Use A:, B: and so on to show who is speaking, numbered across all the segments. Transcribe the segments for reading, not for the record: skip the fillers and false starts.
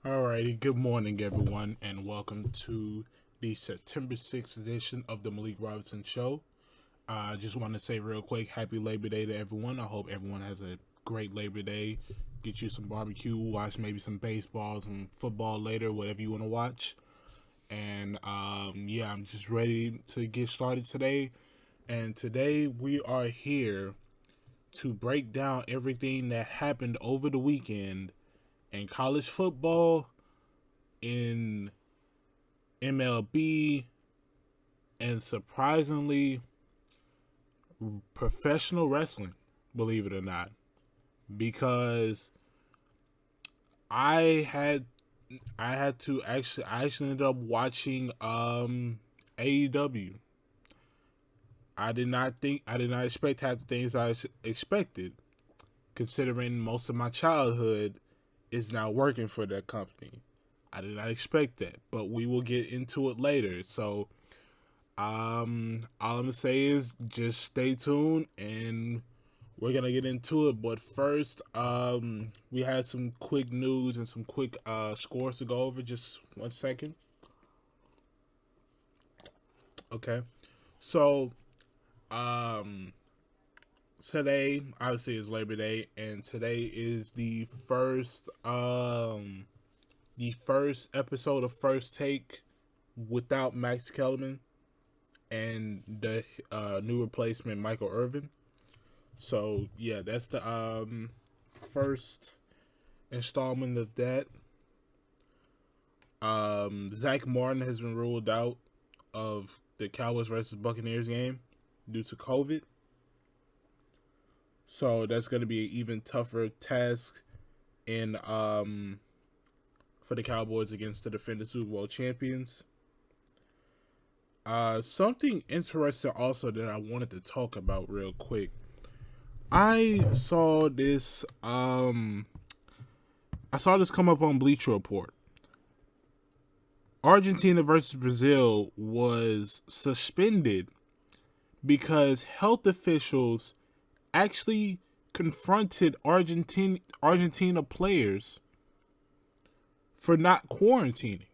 A: Alrighty, good morning, everyone, and welcome to the September 6th edition of the Malik Robinson Show. I just want to say real quick, happy Labor Day to everyone. I hope everyone has a great Labor Day. Get you some barbecue, watch maybe some baseball, some football later, whatever you want to watch. And yeah, I'm just ready to get started today. And today we are here to break down everything that happened over the weekend in college football, in MLB, and surprisingly, professional wrestling, believe it or not. Because I had I had to actually I actually ended up watching AEW. I did not expect half the things I expected, considering most of my childhood is now working for that company. I did not expect that, but we will get into it later. So all I'm gonna say is just stay tuned and we're gonna get into it. But first, we had some quick news and some quick scores to go over. Just 1 second. Okay. So, um, today obviously is Labor Day, and today is the first episode of First Take without Max Kellerman and the new replacement Michael Irvin. So yeah, that's the first installment of that. Zach Martin has been ruled out of the Cowboys versus Buccaneers game due to COVID. So that's going to be an even tougher task in for the Cowboys against the defending Super Bowl champions. Something interesting also that I wanted to talk about real quick. I saw this come up on Bleacher Report. Argentina versus Brazil was suspended because health officials actually confronted Argentina players for not quarantining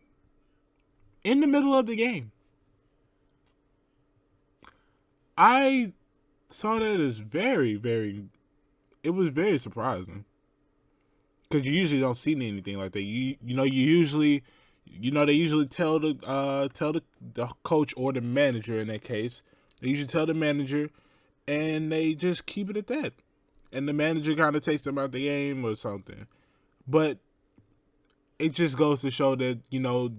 A: in the middle of the game. I saw that as it was very surprising because you usually don't see anything like that. They usually tell the coach or the manager in that case. They usually tell the manager, and they just keep it at that. And the manager kind of takes them out the game or something. But it just goes to show that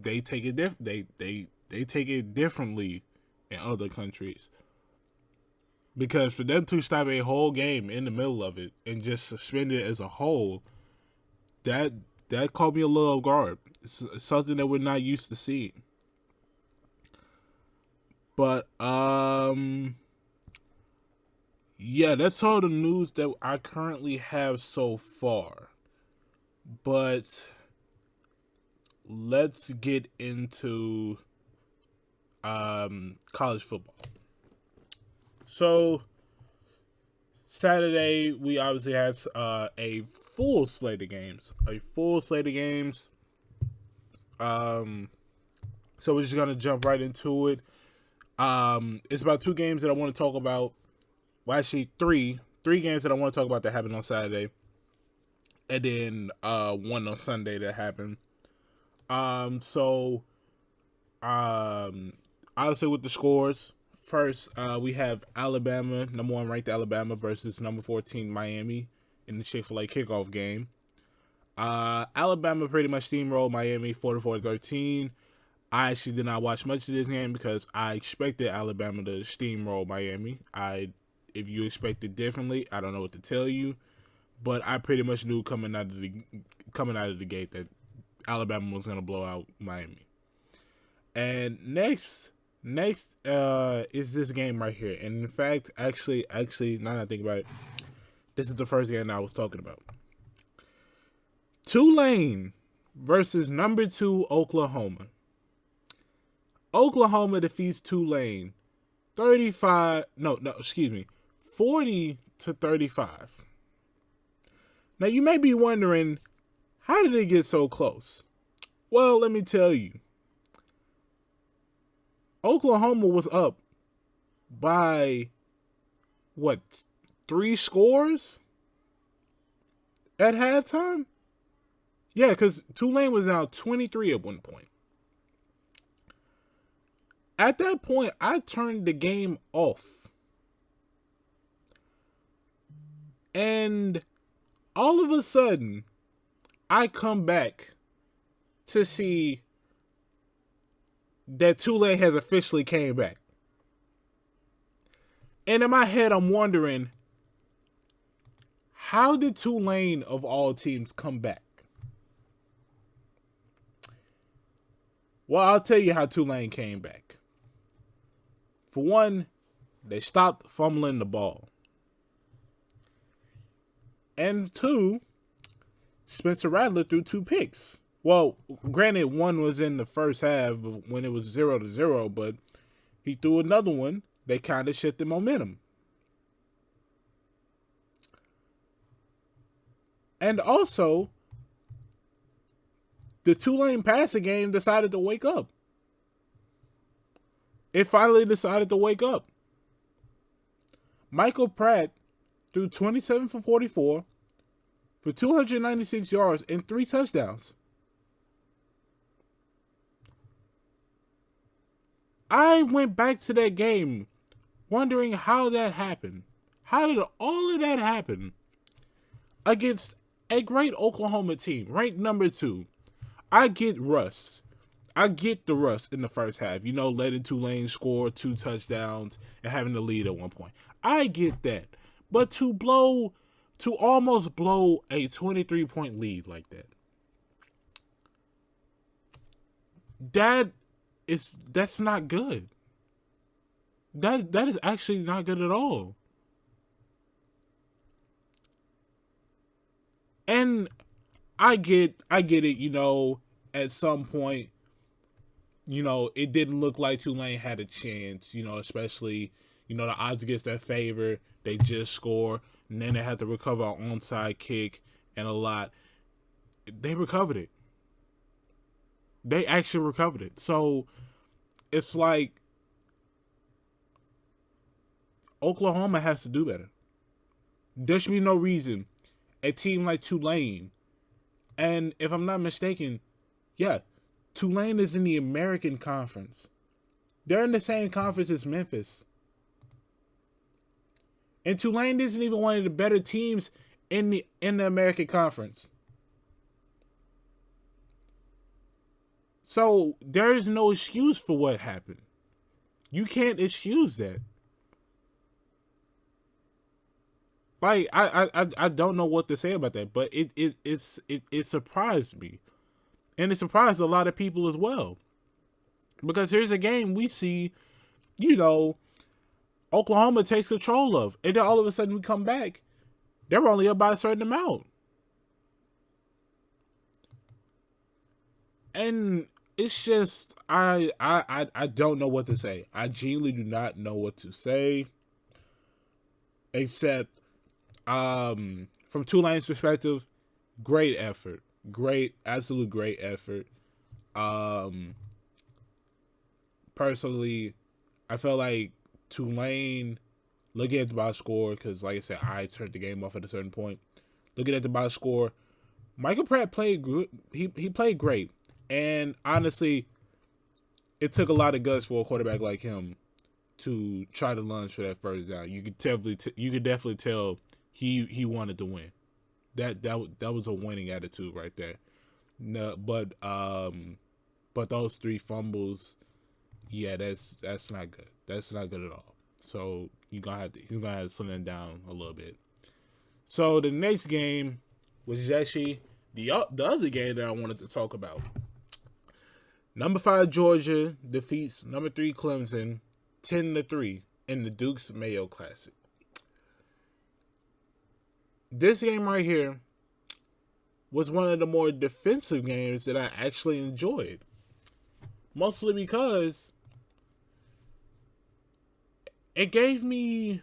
A: they take it they take it differently in other countries. Because for them to stop a whole game in the middle of it and just suspend it as a whole, that caught me a little off guard. It's something that we're not used to seeing. But yeah, that's all the news that I currently have so far. But let's get into college football. So Saturday we obviously had a full slate of games. So we're just gonna jump right into it. It's about two games that I want to talk about. Well, actually, three games that I want to talk about that happened on Saturday, and then one on Sunday that happened. So obviously with the scores. First, we have Alabama, number one ranked Alabama versus number 14 Miami in the Chick-fil-A kickoff game. Alabama pretty much steamrolled Miami 44-13. I actually did not watch much of this game because I expected Alabama to steamroll Miami. If you expected differently, I don't know what to tell you, but I pretty much knew coming out of the gate that Alabama was going to blow out Miami. And next is this game right here. And in fact, actually, now that I think about it, this is the first game I was talking about. Tulane versus number 2 Oklahoma. Oklahoma defeats Tulane 40-35. Now you may be wondering, how did it get so close? Well, let me tell you, Oklahoma was up by what, 3 scores at halftime? Yeah, because Tulane was down 23 at one point. At that point, I turned the game off. And all of a sudden, I come back to see that Tulane has officially came back. And in my head, I'm wondering, how did Tulane, of all teams, come back? Well, I'll tell you how Tulane came back. For one, they stopped fumbling the ball. And two, Spencer Rattler threw 2 picks. Well, granted, one was in the first half when it was 0-0, but he threw another one that kind of shifted momentum. And also, the Tulane passing game decided to wake up. It finally decided to wake up. Michael Pratt threw 27 for 44 for 296 yards and 3 touchdowns. I went back to that game wondering how that happened. How did all of that happen against a great Oklahoma team, ranked number 2? I get rust. I get the rust in the first half. You know, letting Tulane score 2 touchdowns and having the lead at one point. I get that. But to almost blow a 23-point lead like that, that's not good. That is actually not good at all. And I get it, you know, at some point, you know, it didn't look like Tulane had a chance, you know, especially, you know, the odds against their favor. They just score, and then they had to recover an onside kick and a lot. They recovered it. They actually recovered it. So it's like Oklahoma has to do better. There should be no reason a team like Tulane, and if I'm not mistaken, yeah, Tulane is in the American Conference. They're in the same conference as Memphis. And Tulane isn't even one of the better teams in the American Conference. So there is no excuse for what happened. You can't excuse that. Like I don't know what to say about that, but it surprised me. And it surprised a lot of people as well. Because here's a game we see, you know, Oklahoma takes control of. And then all of a sudden we come back. They're only up by a certain amount. And it's just, I don't know what to say. I genuinely do not know what to say. Except, from Tulane's perspective, great effort. Absolute great effort. Personally, I felt like Tulane, looking at the box score, because like I said, I turned the game off at a certain point. Looking at the box score, Michael Pratt played good. He played great, and honestly, it took a lot of guts for a quarterback like him to try to lunge for that first down. You could definitely tell he wanted to win. That was a winning attitude right there. No, but those 3 fumbles, yeah, that's not good. That's not good at all. So he's gonna have to slim them down a little bit. So the next game was actually the other game that I wanted to talk about. Number 5 Georgia defeats number 3 Clemson 10-3 in the Duke's Mayo Classic. This game right here was one of the more defensive games that I actually enjoyed. Mostly because it kind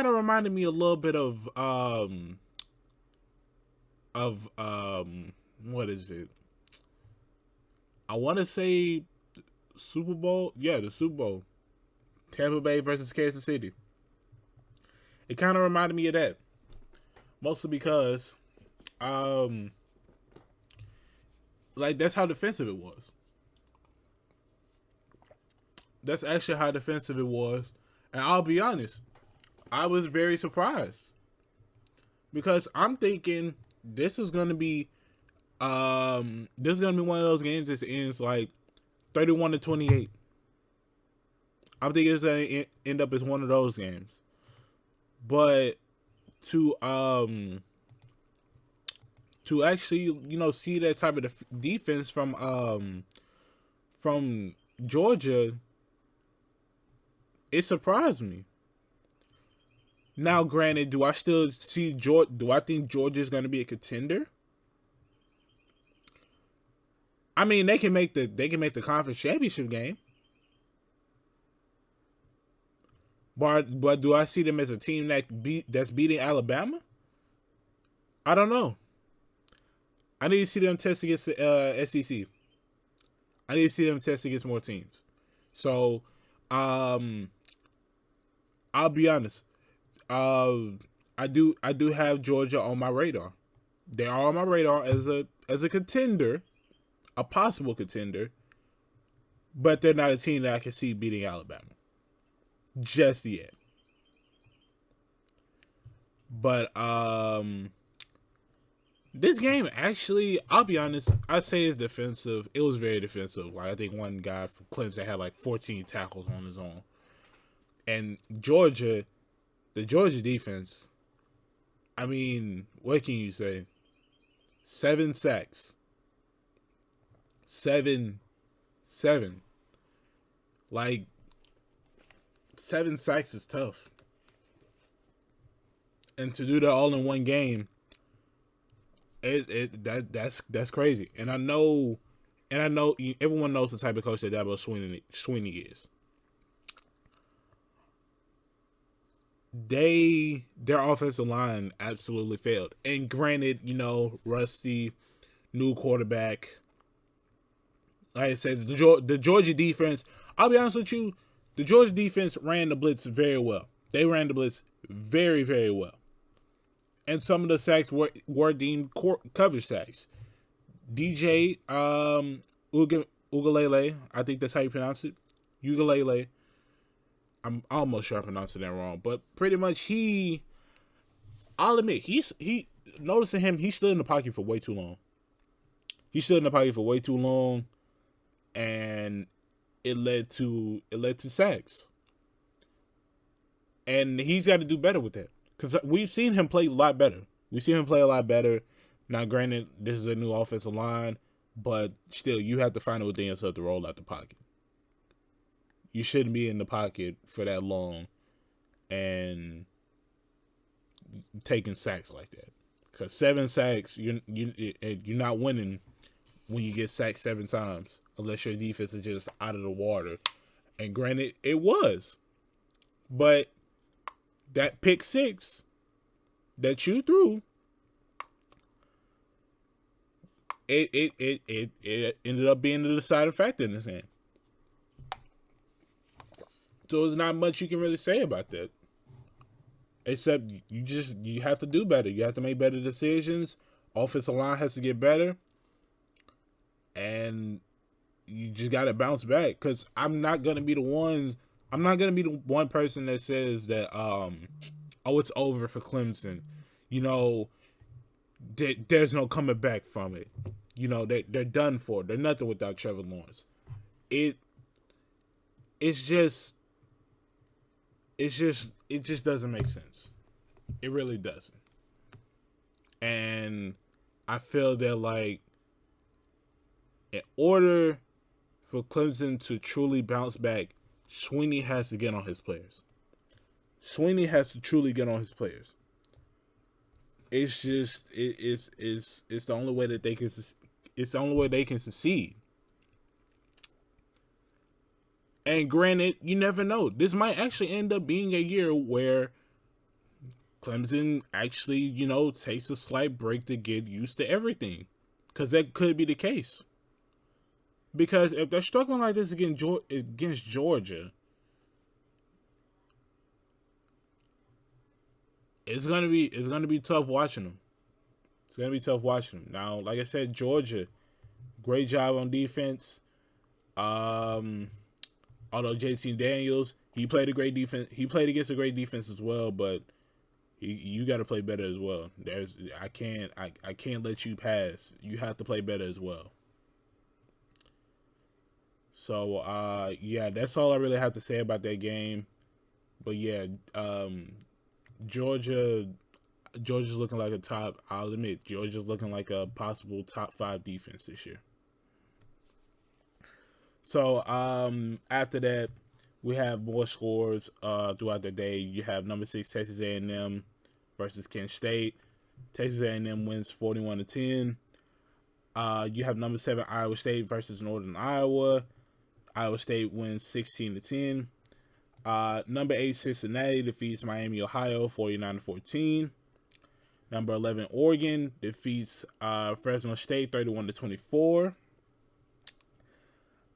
A: of reminded me a little bit of what is it? I want to say Super Bowl. Yeah, the Super Bowl. Tampa Bay versus Kansas City. It kind of reminded me of that. Mostly because, um, like, that's how defensive it was. That's actually how defensive it was. And I'll be honest, I was very surprised. Because I'm thinking this is gonna be one of those games that ends like 31-28. I'm thinking it's gonna end up as one of those games. But to actually, see that type of defense from Georgia, it surprised me. Now, granted, do I still see Georgia? Do I think Georgia is going to be a contender? I mean, they can make the conference championship game, but do I see them as a team that's beating Alabama? I don't know. I need to see them test against the SEC. I need to see them test against more teams. So, I'll be honest. I do have Georgia on my radar. They are on my radar as a contender, a possible contender, but they're not a team that I can see beating Alabama just yet. But this game actually, I'll be honest, I say it's defensive. It was very defensive. Like, I think one guy from Clemson had like 14 tackles on his own, and the Georgia defense, I mean, what can you say? 7 sacks. 7. Like, 7 sacks is tough. And to do that all in one game, that's crazy. And I know everyone knows the type of coach that Dabo Swinney is. Their offensive line absolutely failed. And granted, rusty, new quarterback. Like I said, the Georgia defense, I'll be honest with you, the Georgia defense ran the blitz very well. They ran the blitz very, very well. And some of the sacks were deemed coverage sacks. DJ Ugalele, I think that's how you pronounce it. Ugalele. I'm almost sure I'm pronouncing that wrong, but pretty much I'll admit, noticing him, he stood in the pocket for way too long. And it led to sacks. And he's got to do better with that, because we've seen him play a lot better. Now, granted, this is a new offensive line, but still, you have to find it within yourself to roll out the pocket. You shouldn't be in the pocket for that long and taking sacks like that. Because 7 sacks, you're not winning when you get sacked 7 times, unless your defense is just out of the water. And granted, it was. But that pick 6 that you threw, it ended up being the deciding factor in this game. So there's not much you can really say about that. Except you have to do better. You have to make better decisions. Offensive line has to get better. And you just got to bounce back. Because I'm not going to be the one person that says that, it's over for Clemson. There's no coming back from it. They're done for. They're nothing without Trevor Lawrence. It just doesn't make sense. It really doesn't. And I feel that, like, in order for Clemson to truly bounce back, Swinney has to get on his players. It's just it's the only way that they can. It's the only way they can succeed. And granted, you never know. This might actually end up being a year where Clemson actually, takes a slight break to get used to everything. Because that could be the case. Because if they're struggling like this against Georgia, it's gonna be tough watching them. It's gonna be tough watching them. Now, like I said, Georgia, great job on defense. Um, Although JT Daniels, he played a great defense. He played against a great defense as well, but you got to play better as well. I can't let you pass. You have to play better as well. So yeah, that's all I really have to say about that game. But yeah, Georgia Georgia's looking like a top. I'll admit, Georgia's looking like a possible top 5 defense this year. So after that, we have more scores throughout the day. You have number 6 Texas A&M versus Kent State. Texas A&M wins 41-10. You have number 7 Iowa State versus Northern Iowa. Iowa State wins 16-10. Number 8 Cincinnati defeats Miami, Ohio 49-14. Number 11 Oregon defeats Fresno State 31-24.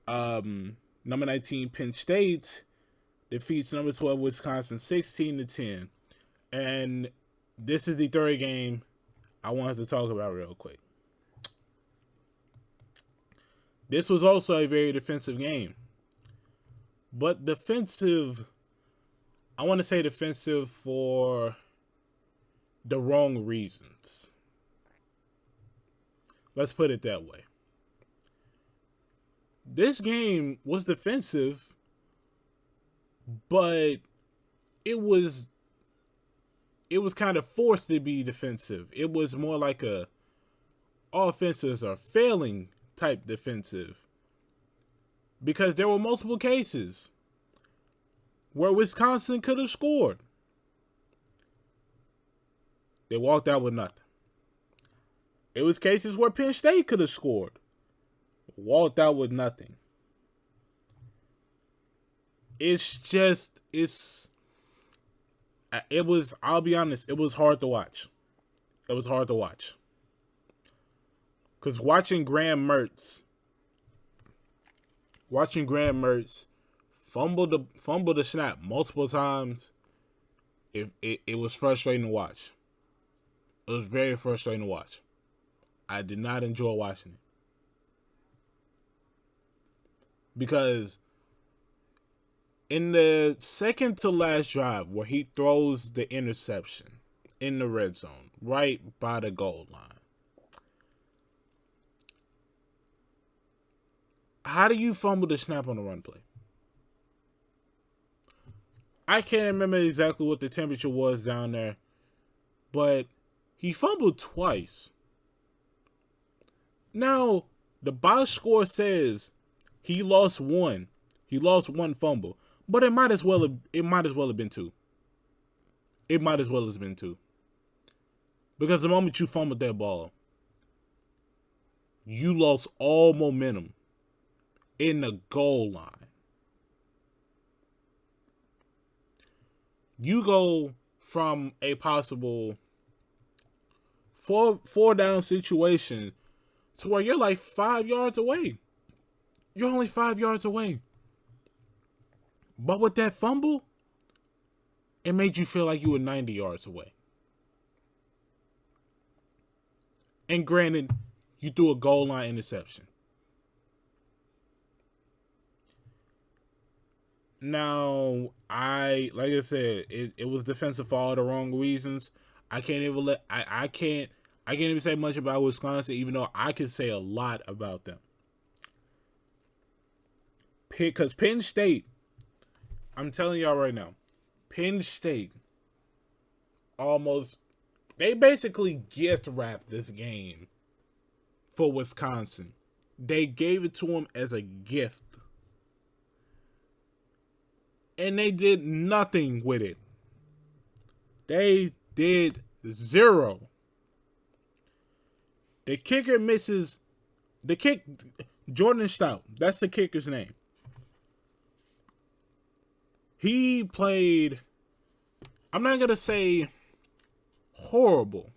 A: Number 19 Penn State defeats number 12 Wisconsin 16-10. And this is the third game I wanted to talk about real quick. This was also a very defensive game. But defensive, I want to say defensive for the wrong reasons. Let's put it that way. This game was defensive, but it was kind of forced to be defensive. It was more like a offenses are failing type defensive, because there were multiple cases where Wisconsin could have scored. They walked out with nothing. It was cases where Penn State could have scored. Walked out with nothing. I'll be honest, it was hard to watch. Because watching Graham Mertz fumble the snap multiple times, it was frustrating to watch. It was very frustrating to watch. I did not enjoy watching it. Because in the second to last drive where he throws the interception in the red zone, right by the goal line, how do you fumble the snap on the run play? I can't remember exactly what the temperature was down there, but he fumbled twice. Now, the box score says he lost one. He lost one fumble. But it might as well have been 2. It might as well have been 2. Because the moment you fumbled that ball, you lost all momentum in the goal line. You go from a possible four down situation to where you're like 5 yards away. You're only 5 yards away. But with that fumble, it made you feel like you were 90 yards away. And granted, you threw a goal line interception. Now, like I said, it was defensive for all the wrong reasons. I can't even say much about Wisconsin, even though I can say a lot about them. Because Penn State, I'm telling y'all right now, Penn State they basically gift wrapped this game for Wisconsin. They gave it to them as a gift. And they did nothing with it. They did 0. The kicker misses. Jordan Stout, that's the kicker's name. He played, I'm not going to say horrible,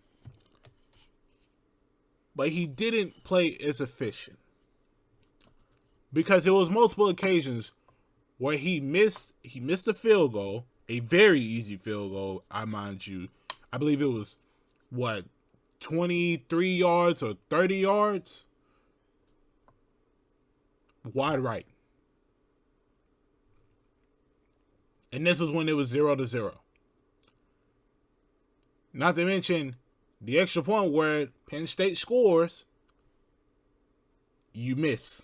A: but he didn't play as efficient. because there was multiple occasions where he missed a field goal, a very easy field goal, I mind you. I believe it was what, 23 yards or 30 yards wide right. And this was when it was 0-0. Not to mention the extra point where Penn State scores, you miss.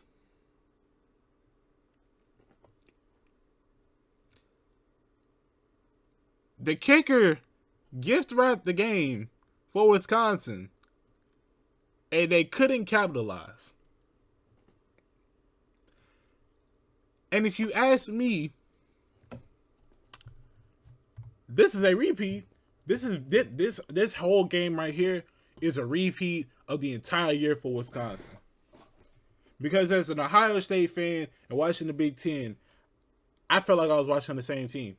A: The kicker gift wrapped the game for Wisconsin, and they couldn't capitalize. And if you ask me, this is a repeat. This whole game right here is a repeat of the entire year for Wisconsin. Because as an Ohio State fan and watching the Big Ten, I felt like I was watching the same team.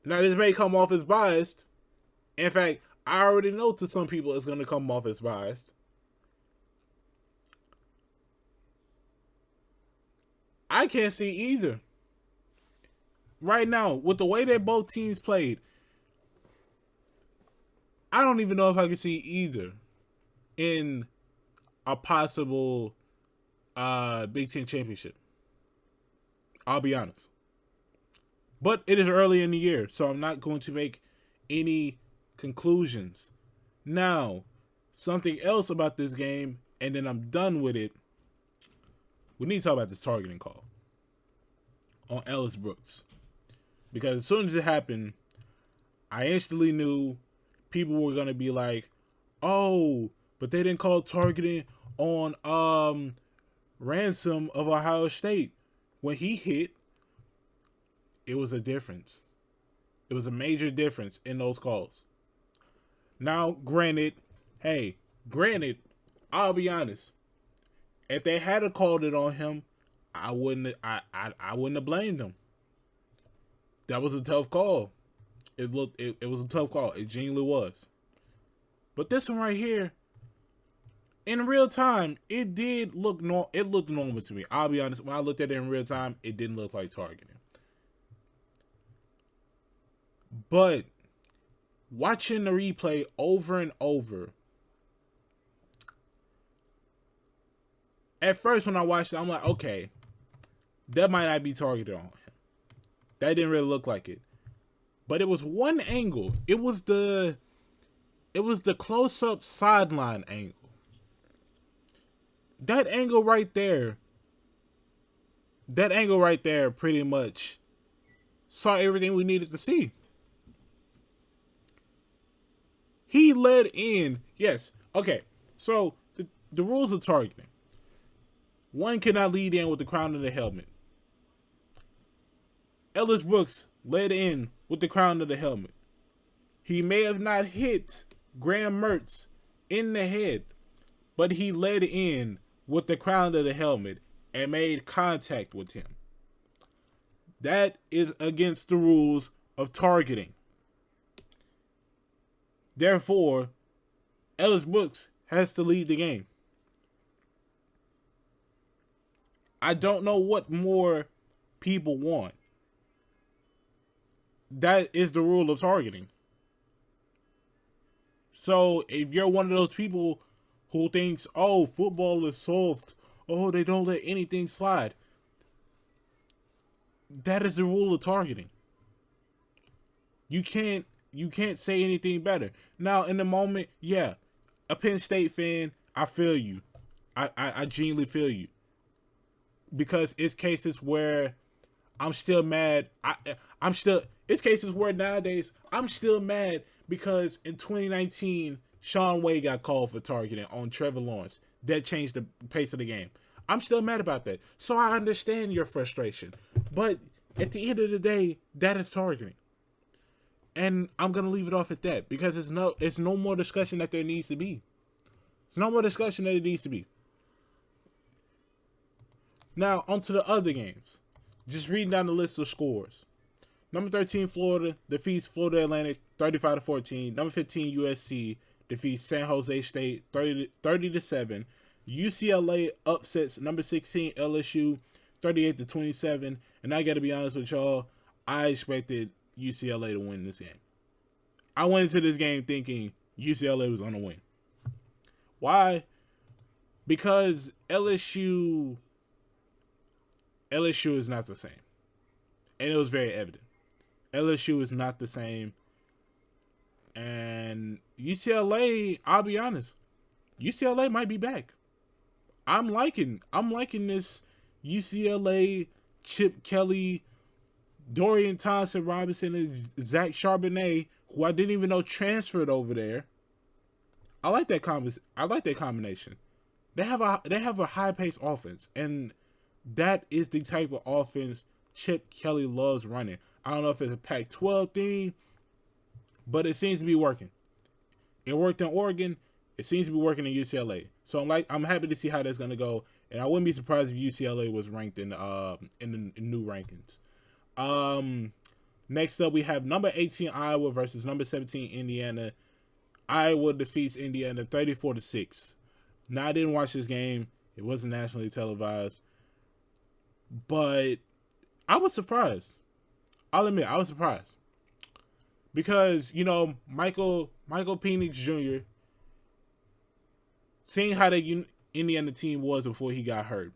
A: Now, this may come off as biased. In fact, I already know to some people it's going to come off as biased. I can't see either. Right now, with the way that both teams played, I don't even know if I can see either in a possible Big Ten championship. I'll be honest. But it is early in the year, so I'm not going to make any conclusions. Now, something else about this game, and then I'm done with it. We need to talk about this targeting call on Ellis Brooks. Because as soon as it happened, I instantly knew people were going to be like, oh, but they didn't call targeting on Ransom of Ohio State. When he hit, it was a difference. It was a major difference in those calls. Now, granted, I'll be honest. If they had called it on him, I wouldn't have blamed them. That was a tough call. It was a tough call. It genuinely was. But this one right here, in real time, it looked normal to me. I'll be honest. When I looked at it in real time, it didn't look like targeting. But watching the replay over and over, at first when I watched it, I'm like, okay, that might not be targeted on him. That didn't really look like it. But it was one angle. It was the close-up sideline angle. That angle right there pretty much saw everything we needed to see. He led in. Yes. Okay. So the rules of targeting. One cannot lead in with the crown of the helmet. Ellis Brooks led in with the crown of the helmet. He may have not hit Graham Mertz in the head, but he led in with the crown of the helmet and made contact with him. That is against the rules of targeting. Therefore, Ellis Brooks has to lead the game. I don't know what more people want. That is the rule of targeting. So if you're one of those people who thinks, oh, football is soft, oh, they don't let anything slide, that is the rule of targeting. You can't say anything better. Now, in the moment, yeah, a Penn State fan, I feel you. I genuinely feel you. Because it's cases where I'm still mad. It's cases where nowadays I'm still mad because in 2019, Sean Wade got called for targeting on Trevor Lawrence. That changed the pace of the game. I'm still mad about that. So I understand your frustration. But at the end of the day, that is targeting. And I'm going to leave it off at that because it's no more discussion that there needs to be. There's no more discussion that it needs to be. Now, on to the other games. Just reading down the list of scores. Number 13, Florida defeats Florida Atlantic 35-14. Number 15, USC defeats San Jose State 30-7. UCLA upsets number 16 LSU 38-27. And I got to be honest with y'all, I expected UCLA to win this game. I went into this game thinking UCLA was going to win. Why? Because LSU is not the same. And it was very evident. LSU is not the same. And UCLA, I'll be honest, UCLA might be back. I'm liking this UCLA, Chip Kelly, Dorian Thompson Robinson, and Zach Charbonnet, who I didn't even know transferred over there. I like that combination. They have a high-paced offense, and that is the type of offense Chip Kelly loves running. I don't know if it's a Pac-12 thing, but it seems to be working. It worked in Oregon. It seems to be working in UCLA. So I'm happy to see how that's going to go, and I wouldn't be surprised if UCLA was ranked in the new rankings. Next up, we have number 18 Iowa versus number 17 Indiana. Iowa defeats Indiana 34-6. Now, I didn't watch this game. It wasn't nationally televised. But I was surprised. I'll admit, I was surprised. Because, Michael Penix Jr., seeing how the Indiana team was before he got hurt.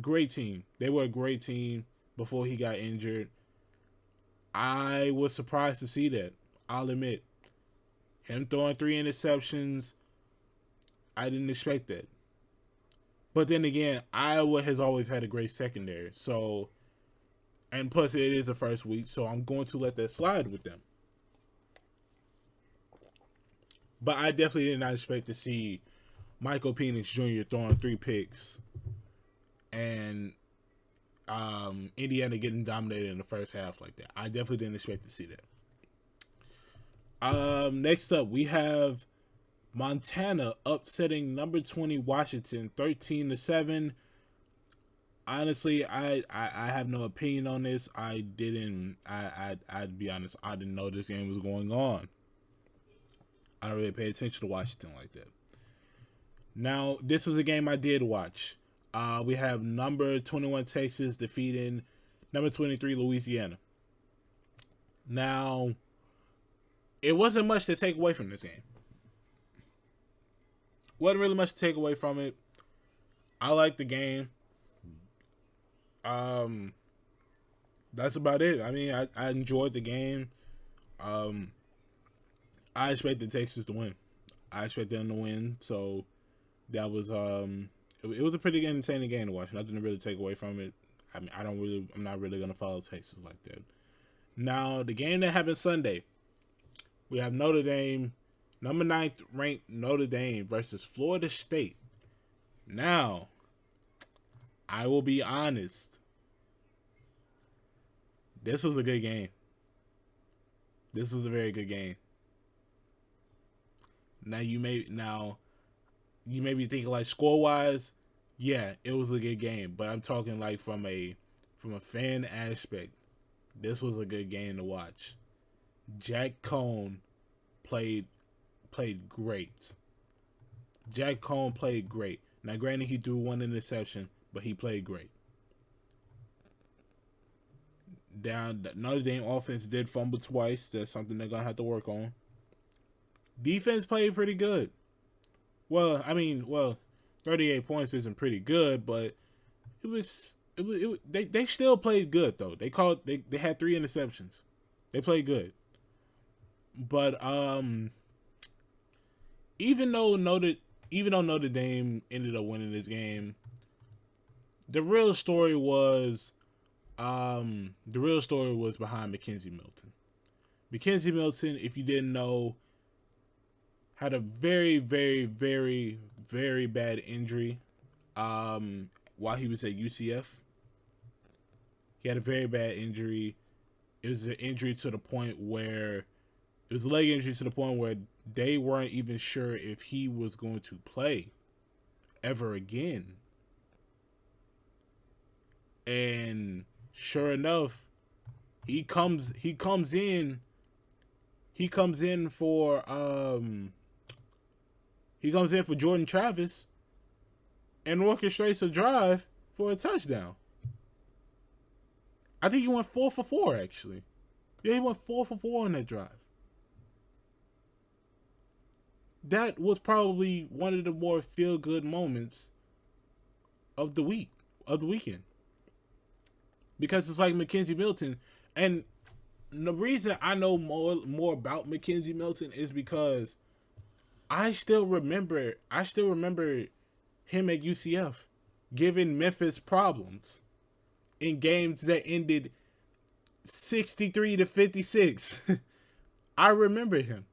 A: Great team. They were a great team before he got injured. I was surprised to see that. I'll admit. Him throwing 3 interceptions, I didn't expect that. But then again, Iowa has always had a great secondary. So, and plus it is the first week, so I'm going to let that slide with them. But I definitely did not expect to see Michael Penix Jr. throwing 3 picks and Indiana getting dominated in the first half like that. I definitely didn't expect to see that. Next up, we have Montana upsetting number 20 Washington 13-7. Honestly, I have no opinion on this. I'd be honest, I didn't know this game was going on. I don't really pay attention to Washington like that. Now, this was a game I did watch. We have number 21 Texas defeating number 23 Louisiana. Now, it wasn't much to take away from this game. Wasn't really much to take away from it. I liked the game. That's about it. I mean, I enjoyed the game. I expected Texas to win. I expected them to win, so that was it was a pretty entertaining game to watch. Nothing to really take away from it. I mean, I'm not really gonna follow Texas like that. Now, the game that happened Sunday, we have Notre Dame, number 9th ranked Notre Dame versus Florida State. Now, I will be honest. This was a good game. This was a very good game. Now you may be thinking like score wise, yeah, it was a good game. But I'm talking like from a fan aspect, this was a good game to watch. Jack Cohn played great. Jack Cohn played great. Now, granted, he threw 1 interception, but he played great. The Notre Dame offense did fumble twice. That's something they're gonna have to work on. Defense played pretty good. Well, 38 points isn't pretty good, but they still played good though. They had 3 interceptions. They played good. But even though Notre Dame ended up winning this game, the real story was behind McKenzie Milton. McKenzie Milton, if you didn't know, had a very, very, very, very bad injury while he was at UCF. He had a very bad injury. It was an injury to the point where it was a leg injury to the point where they weren't even sure if he was going to play ever again. And sure enough, he comes in he comes in for Jordan Travis and orchestrates a drive for a touchdown. I think he went 4 for 4 actually. Yeah, he went 4 for 4 on that drive. That was probably one of the more feel good moments of the weekend. Because it's like Mackenzie Milton. And the reason I know more about Mackenzie Milton is because I still remember him at UCF giving Memphis problems in games that ended 63-56. I remember him.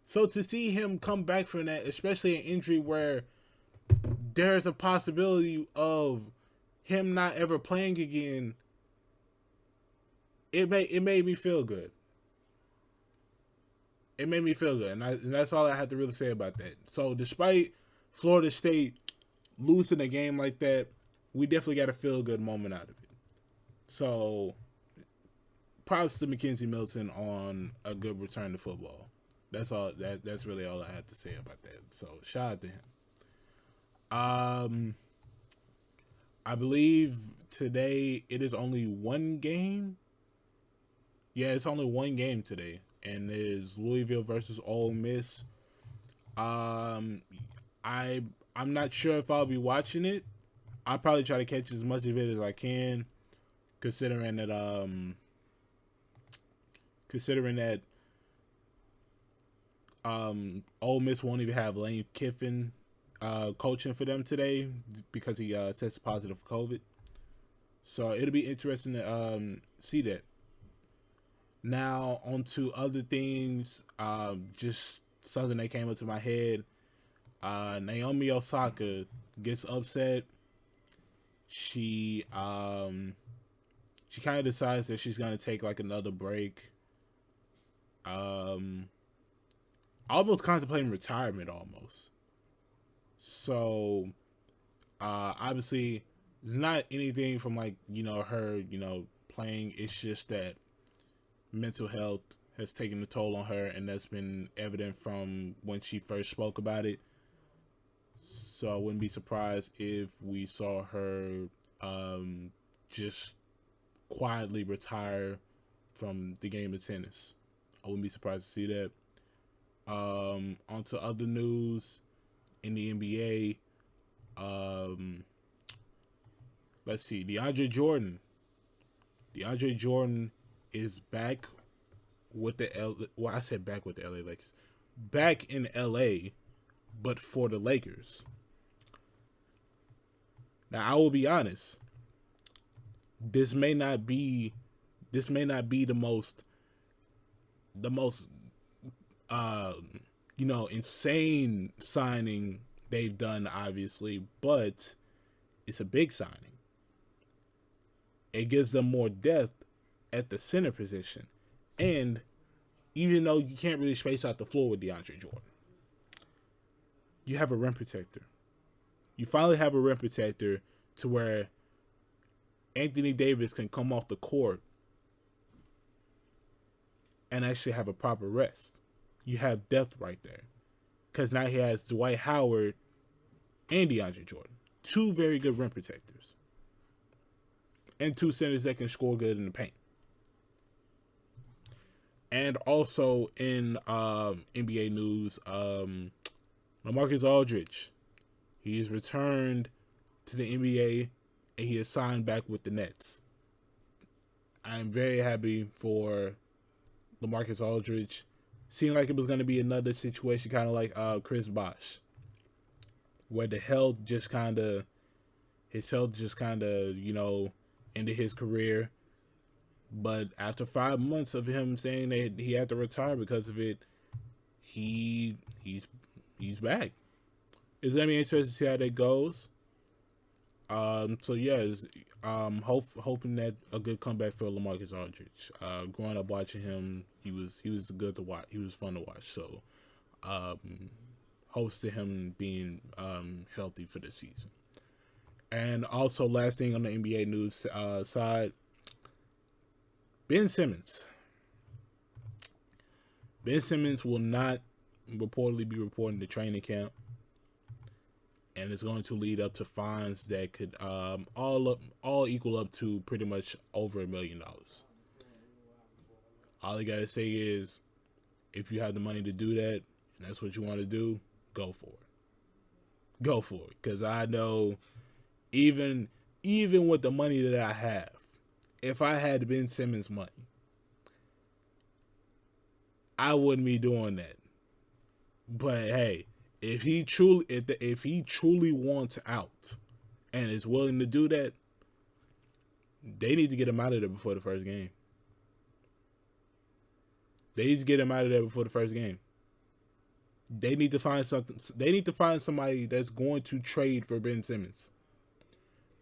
A: So to see him come back from that, especially an injury where there's a possibility of him not ever playing again, it made me feel good. It made me feel good, and that's all I have to really say about that. So despite Florida State losing a game like that, we definitely got a feel good moment out of it. So props to Mackenzie Milton on a good return to football. That's all. That's really all I have to say about that. So shout out to him. I believe today it is only one game. Yeah, it's only one game today, and it is Louisville versus Ole Miss. I'm not sure if I'll be watching it. I'll probably try to catch as much of it as I can, considering that Ole Miss won't even have Lane Kiffin coaching for them today because he tested positive for COVID. So it'll be interesting to see that. Now on to other things. Just something that came into my head. Naomi Osaka gets upset. She kind of decides that she's gonna take like another break. Almost contemplating retirement almost. So obviously it's not anything from like, her, playing. It's just that mental health has taken a toll on her, and that's been evident from when she first spoke about it. So I wouldn't be surprised if we saw her just quietly retire from the game of tennis. I wouldn't be surprised to see that. On to other news in the NBA. Let's see. DeAndre Jordan is back with the I said back with the LA Lakers. Back in LA, but for the Lakers. Now I will be honest. This may not be the most insane signing they've done, obviously, but it's a big signing. It gives them more depth at the center position. And even though you can't really space out the floor with DeAndre Jordan, you have a rim protector. You finally have a rim protector to where Anthony Davis can come off the court and actually have a proper rest. You have depth right there. Because now he has Dwight Howard and DeAndre Jordan. Two very good rim protectors. And two centers that can score good in the paint. And also in NBA news, LaMarcus Aldridge. He has returned to the NBA and he is signed back with the Nets. I'm very happy for LaMarcus Aldridge. Seemed like it was going to be another situation kind of like Chris Bosh, where his health just kind of, ended his career. But after 5 months of him saying that he had to retire because of it, he's back. It's gonna be interesting to see how that goes. So yeah, hoping that a good comeback for LaMarcus Aldridge. Growing up watching him, he was good to watch. He was fun to watch. So, hopes to him being healthy for this season. And also, last thing on the NBA news side, Ben Simmons. Ben Simmons will not reportedly be reporting to training camp, and it's going to lead up to fines that could all equal up to pretty much over $1 million. All I gotta say is, if you have the money to do that, and that's what you want to do, go for it. Go for it, because I know even with the money that I have, if I had Ben Simmons money, I wouldn't be doing that. But hey, if he truly wants out and is willing to do that, they need to get him out of there before the first game. They need to get him out of there before the first game. They need to find something. They need to find somebody that's going to trade for Ben Simmons,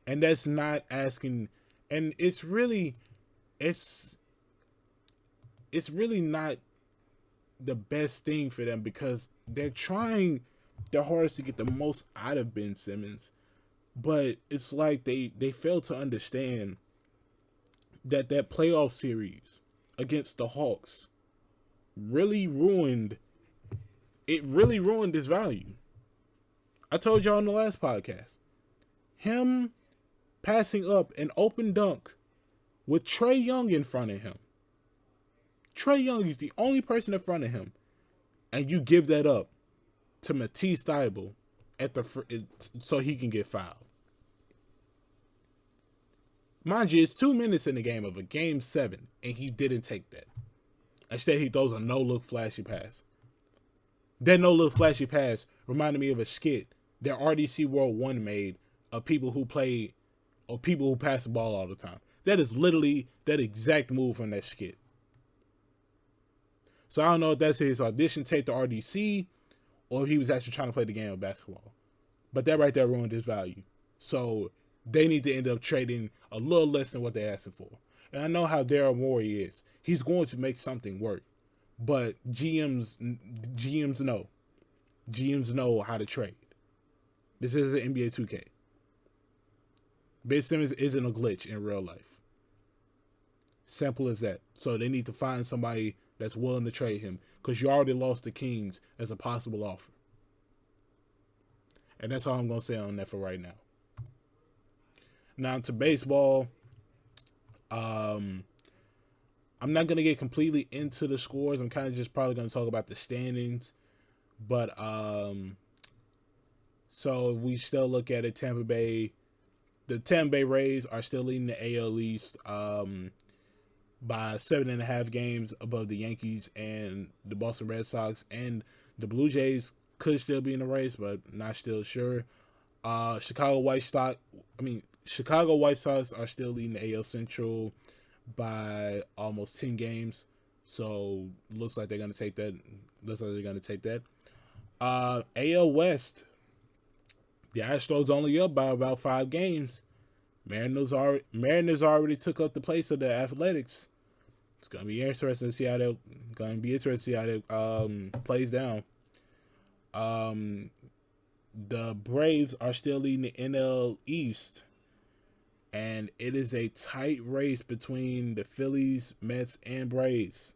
A: and that's not asking. And it's really not the best thing for them, because they're trying their hardest to get the most out of Ben Simmons, but it's like they fail to understand that playoff series against the Hawks really ruined his value. I told y'all in the last podcast, him passing up an open dunk with Trae Young in front of him. Trae Young is the only person in front of him, and you give that up to Matisse Thybulle so he can get fouled. Mind you, it's 2 minutes in the game of a game 7, and he didn't take that. Instead, he throws a no-look flashy pass. That no-look flashy pass reminded me of a skit that RDC World 1 made of people who pass the ball all the time. That is literally that exact move from that skit. So I don't know if that's his audition tape to RDC, or if he was actually trying to play the game of basketball. But that right there ruined his value. So they need to end up trading a little less than what they're asking for. And I know how Daryl Morey is. He's going to make something work. But GMs know. GMs know how to trade. This isn't NBA 2K. Ben Simmons isn't a glitch in real life. Simple as that. So they need to find somebody that's willing to trade him, because you already lost the Kings as a possible offer. And that's all I'm going to say on that for right now. Now to baseball. I'm not going to get completely into the scores. I'm kind of just probably going to talk about the standings. But so if we still look at it, the Tampa Bay Rays are still leading the AL East by 7.5 games above the Yankees and the Boston Red Sox, and the Blue Jays could still be in the race, but not still sure. Chicago White Sox are still leading the AL Central by almost 10 games. So looks like they're going to take that. AL West, the Astros only up by about 5 games. Mariners already took up the place of the Athletics. It's gonna be interesting to see how that plays down. The Braves are still leading the NL East, and it is a tight race between the Phillies, Mets, and Braves.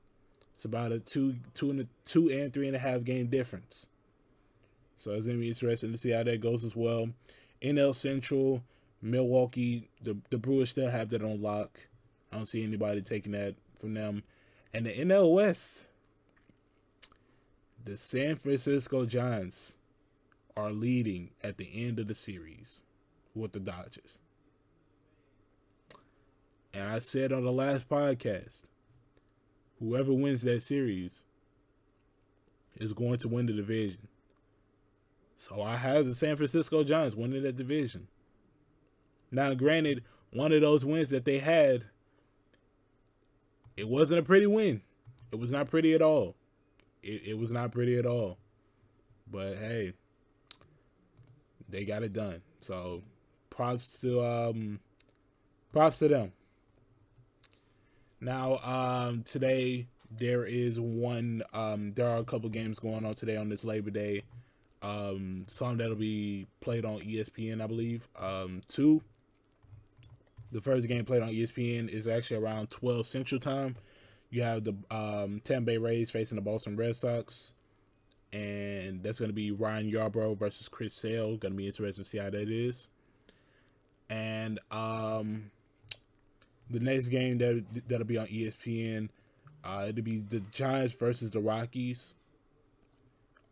A: It's about a 2 and 3.5 game difference. So it's gonna be interesting to see how that goes as well. NL Central, Milwaukee, the Brewers still have that on lock. I don't see anybody taking that from them. And the NL West, the San Francisco Giants are leading at the end of the series with the Dodgers. And I said on the last podcast, whoever wins that series is going to win the division. So I have the San Francisco Giants winning that division. Now, granted, one of those wins that they had, it wasn't a pretty win. It was not pretty at all. It was not pretty at all. But hey, they got it done. So props to them. Now, today there is there are a couple games going on today on this Labor Day. Some that'll be played on ESPN, I believe. 2. The first game played on ESPN is actually around 12 Central Time. You have the Tampa Bay Rays facing the Boston Red Sox, and that's going to be Ryan Yarbrough versus Chris Sale. Going to be interesting to see how that is. And the next game that'll be on ESPN, it'll be the Giants versus the Rockies.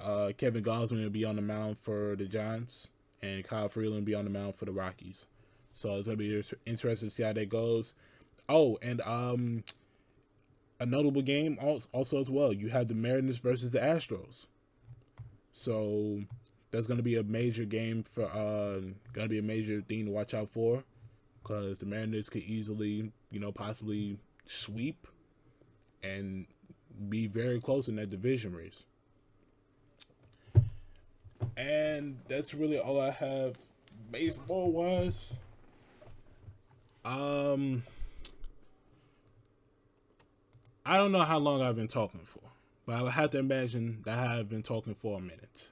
A: Kevin Gausman will be on the mound for the Giants, and Kyle Freeland will be on the mound for the Rockies. So it's gonna be interesting to see how that goes. Oh, and a notable game also as well. You have the Mariners versus the Astros. So that's gonna be a major game for gonna be a major thing to watch out for, because the Mariners could easily, possibly sweep and be very close in that division race. And that's really all I have baseball wise. I don't know how long I've been talking for, but I have to imagine that I have been talking for a minute.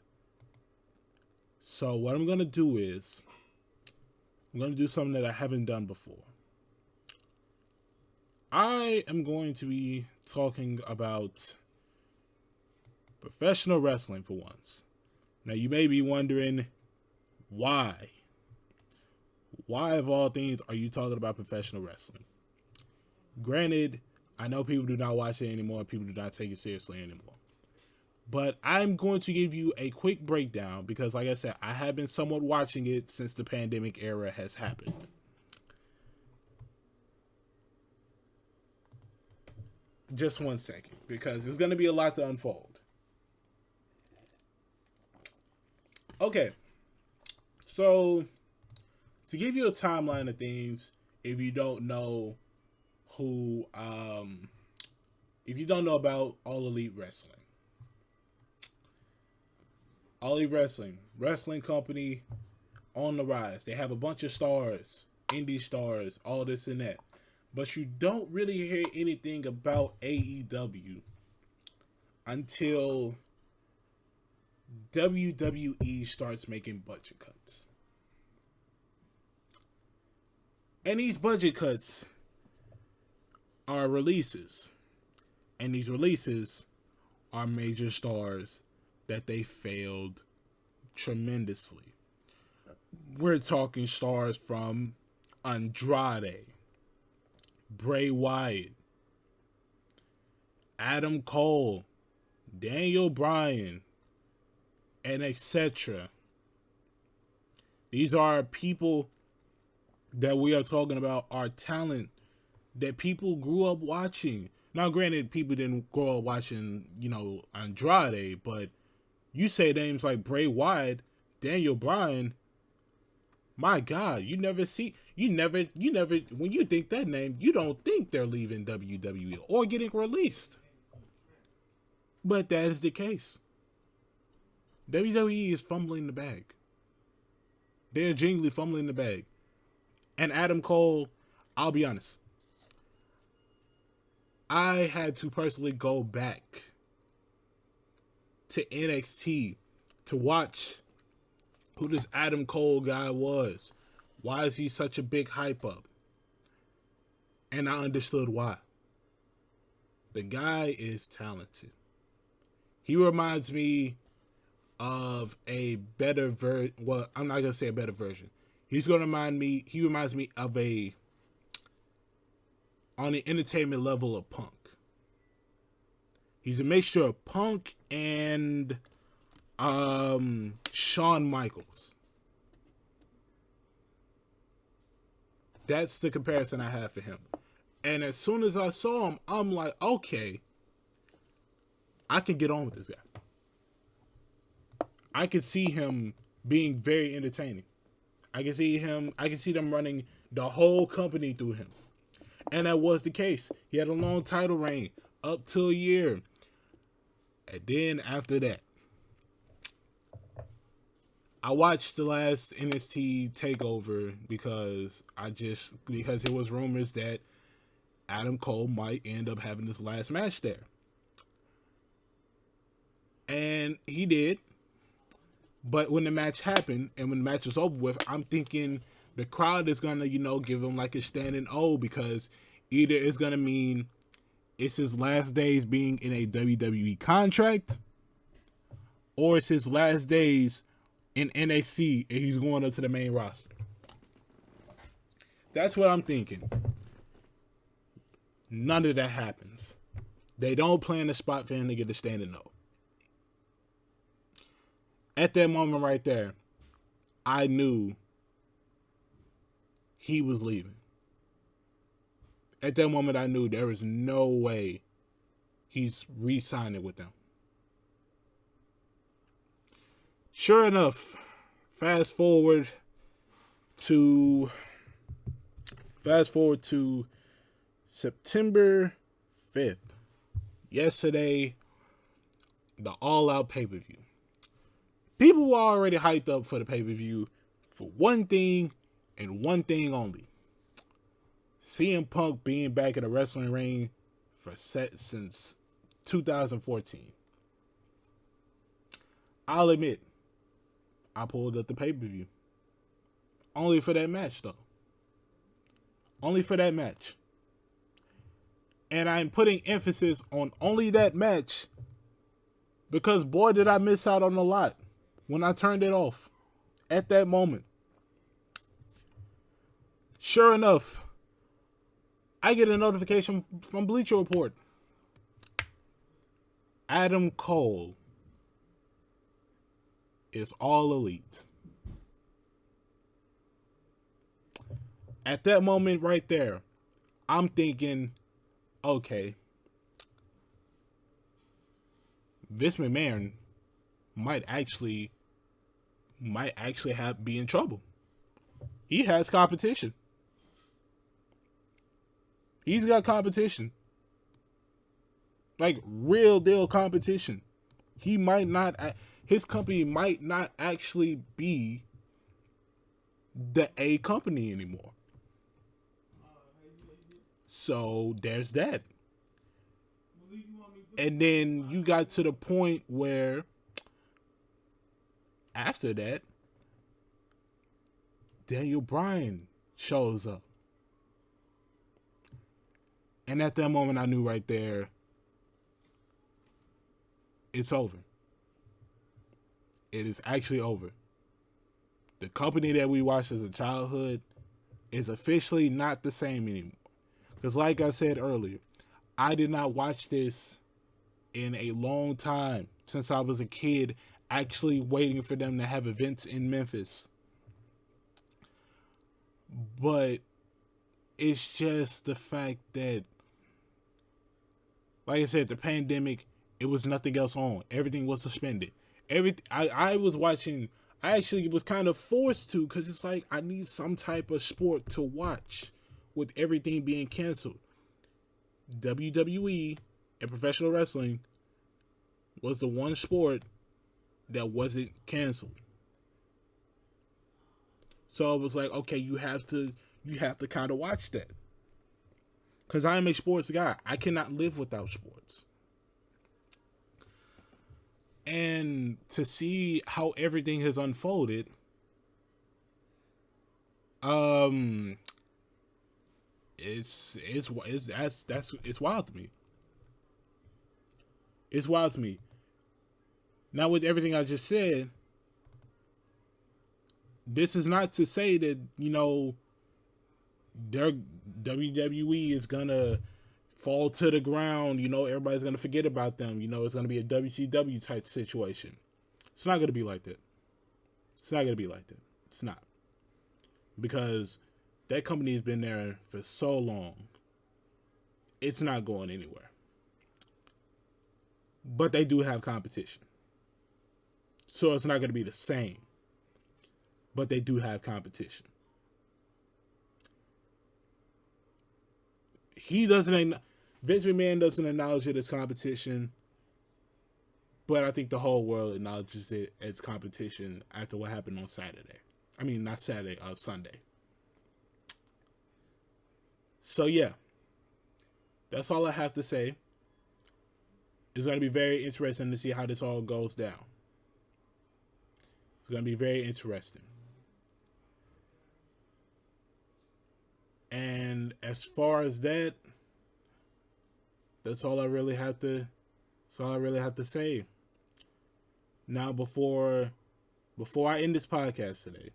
A: So what I'm going to do is, I'm going to do something that I haven't done before. I am going to be talking about professional wrestling for once. Now, you may be wondering, why? Why, of all things, are you talking about professional wrestling? Granted, I know people do not watch it anymore. People do not take it seriously anymore. But I'm going to give you a quick breakdown because, like I said, I have been somewhat watching it since the pandemic era has happened. Just 1 second, because there's going to be a lot to unfold. Okay, so to give you a timeline of things, if you don't know if you don't know about All Elite Wrestling. All Elite Wrestling company on the rise. They have a bunch of stars, indie stars, all this and that. But you don't really hear anything about AEW until WWE starts making budget cuts. And these budget cuts are releases. And these releases are major stars that they failed tremendously. We're talking stars from Andrade, Bray Wyatt, Adam Cole, Daniel Bryan, and etc. These are people that we are talking about, are talent that people grew up watching. Now, granted, people didn't grow up watching, Andrade, but you say names like Bray Wyatt, Daniel Bryan, my God, when you think that name, you don't think they're leaving WWE or getting released. But that is the case. WWE is fumbling the bag. They're genuinely fumbling the bag. And Adam Cole, I'll be honest, I had to personally go back to NXT to watch who this Adam Cole guy was. Why is he such a big hype up? And I understood why. The guy is talented. He reminds me of a better version. Well, I'm not going to say a better version. He reminds me of on the entertainment level of Punk. He's a mixture of Punk and Shawn Michaels. That's the comparison I have for him. And as soon as I saw him, I'm like, okay, I can get on with this guy. I could see him being very entertaining. I can see them running the whole company through him. And that was the case. He had a long title reign up to a year. And then after that, I watched the last NXT takeover because it was rumors that Adam Cole might end up having his last match there. And he did. But when the match happened and when the match was over with, I'm thinking the crowd is going to, give him like a standing O, because either it's going to mean it's his last days being in a WWE contract, or it's his last days in NXT and he's going up to the main roster. That's what I'm thinking. None of that happens. They don't plan a spot for him to get a standing O. At that moment right there, I knew he was leaving. At that moment, I knew there was no way he's re-signing with them. Sure enough, fast forward to September 5th. Yesterday, the All Out pay-per-view. People were already hyped up for the pay-per-view for one thing and one thing only. CM Punk being back in the wrestling ring since 2014. I'll admit, I pulled up the pay-per-view. Only for that match, though. Only for that match. And I'm putting emphasis on only that match because, boy, did I miss out on a lot when I turned it off at that moment. Sure enough, I get a notification from Bleacher Report. Adam Cole is All Elite. At that moment right there, I'm thinking, okay, Vince McMahon might actually be in trouble. He has competition. He's got competition. Like real deal competition. His company might not actually be the A company anymore. So there's that. And then you got to the point where after that, Daniel Bryan shows up. And at that moment, I knew right there, it's over. It is actually over. The company that we watched as a childhood is officially not the same anymore. Because like I said earlier, I did not watch this in a long time since I was a kid, actually waiting for them to have events in Memphis. But it's just the fact that, like I said, the pandemic, it was nothing else on. Everything was suspended. I was watching, I actually was kind of forced to, because it's like I need some type of sport to watch with everything being canceled. WWE and professional wrestling was the one sport that wasn't canceled. So it was like, okay, you have to kind of watch that. Because I am a sports guy. I cannot live without sports. And to see how everything has unfolded, it's wild to me. It's wild to me. Now, with everything I just said, this is not to say that, their WWE is gonna fall to the ground. Everybody's gonna forget about them. It's gonna be a WCW type situation. It's not gonna be like that. It's not gonna be like that. It's not. Because that company has been there for so long. It's not going anywhere. But they do have competition. So it's not going to be the same. But they do have competition. Vince McMahon doesn't acknowledge it as competition. But I think the whole world acknowledges it as competition after what happened on Saturday. I mean, not Saturday, Sunday. So yeah. That's all I have to say. It's going to be very interesting to see how this all goes down. It's going to be very interesting. And as far as that, That's all I really have to. That's all I really have to say. Now, before I end this podcast today,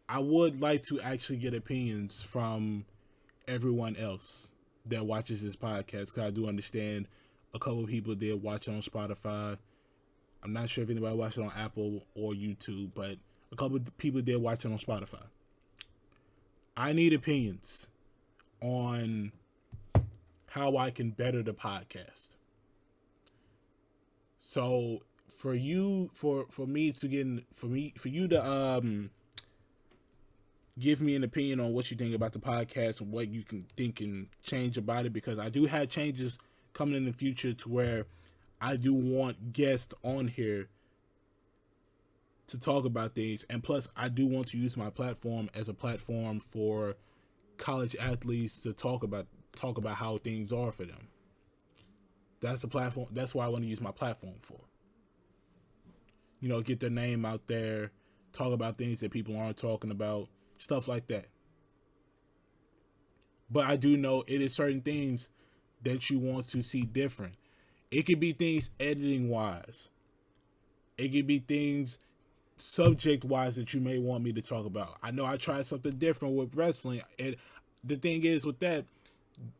A: I would like to actually get opinions from everyone else that watches this podcast, because I do understand a couple of people did watch it on Spotify. I'm not sure if anybody watched it on Apple or YouTube, but a couple of people did watch it on Spotify. I need opinions on how I can better the podcast. So for you to give me an opinion on what you think about the podcast and what you can think and change about it, because I do have changes coming in the future to where I do want guests on here to talk about things, and plus I do want to use my platform as a platform for college athletes to talk about how things are for them. That's the platform. That's why I want to use my platform for. Get their name out there, talk about things that people aren't talking about, stuff like that. But I do know it is certain things that you want to see different. It could be things editing wise. It could be things subject wise that you may want me to talk about. I know I tried something different with wrestling, and the thing is with that,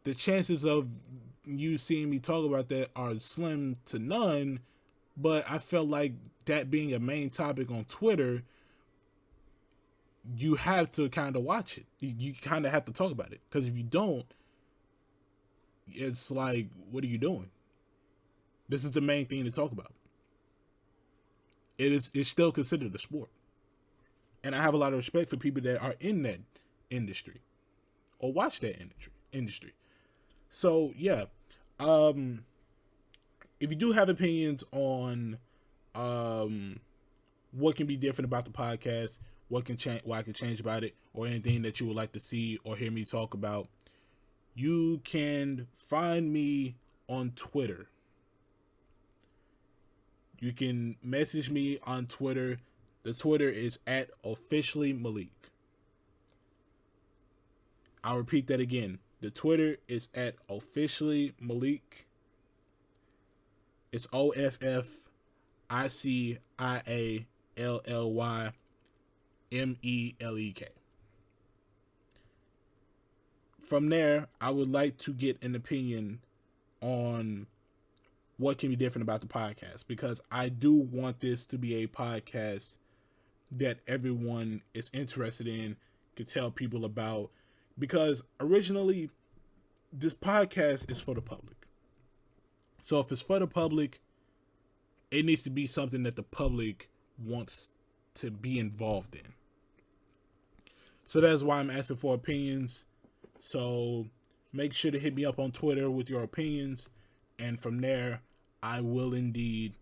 A: the chances of you seeing me talk about that are slim to none. But I felt like that being a main topic on Twitter, you have to kind of watch it. You kind of have to talk about it, because if you don't, it's like, what are you doing? This is the main thing to talk about. It's still considered a sport, and I have a lot of respect for people that are in that industry or watch that industry. So yeah, if you do have opinions on what can be different about the podcast, what I can change about it, or anything that you would like to see or hear me talk about, you can find me on Twitter. You can message me on Twitter. The Twitter is @officiallymalik. I'll repeat that again. The Twitter is @officiallymalik. It's OFFICIALLYMELEK. From there, I would like to get an opinion on what can be different about the podcast, because I do want this to be a podcast that everyone is interested in, can tell people about, because originally this podcast is for the public. So if it's for the public, it needs to be something that the public wants to be involved in. So that's why I'm asking for opinions. So make sure to hit me up on Twitter with your opinions, and from there, I will indeed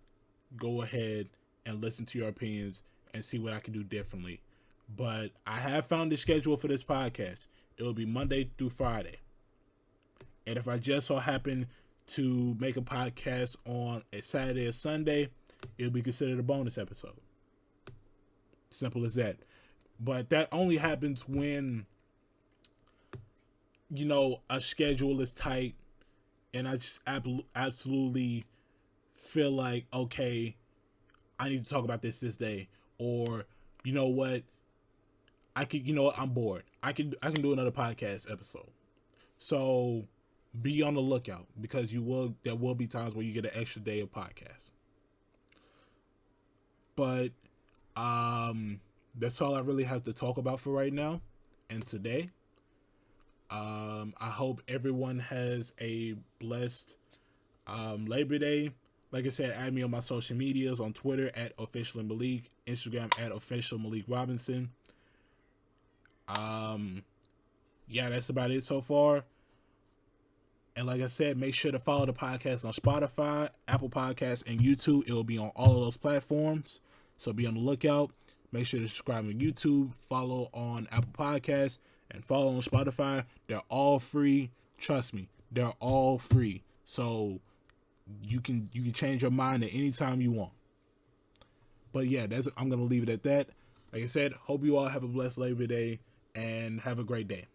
A: go ahead and listen to your opinions and see what I can do differently. But I have found the schedule for this podcast. It will be Monday through Friday. And if I just so happen to make a podcast on a Saturday or Sunday, it'll be considered a bonus episode. Simple as that. But that only happens when, a schedule is tight and I just absolutely feel like, okay, I need to talk about this day, or you know what, I'm bored. I can do another podcast episode. So be on the lookout, because there will be times where you get an extra day of podcast. But that's all I really have to talk about for right now and today. I hope everyone has a blessed Labor Day. Like I said, add me on my social medias on Twitter @officiallymalik, Instagram @officialmalikRobinson. Yeah, that's about it so far. And like I said, make sure to follow the podcast on Spotify, Apple Podcasts, and YouTube. It will be on all of those platforms, so be on the lookout. Make sure to subscribe on YouTube, follow on Apple Podcasts, and follow on Spotify. They're all free. Trust me, they're all free. So you can change your mind at any time you want. But yeah, I'm gonna leave it at that. Like I said, hope you all have a blessed Labor Day and have a great day.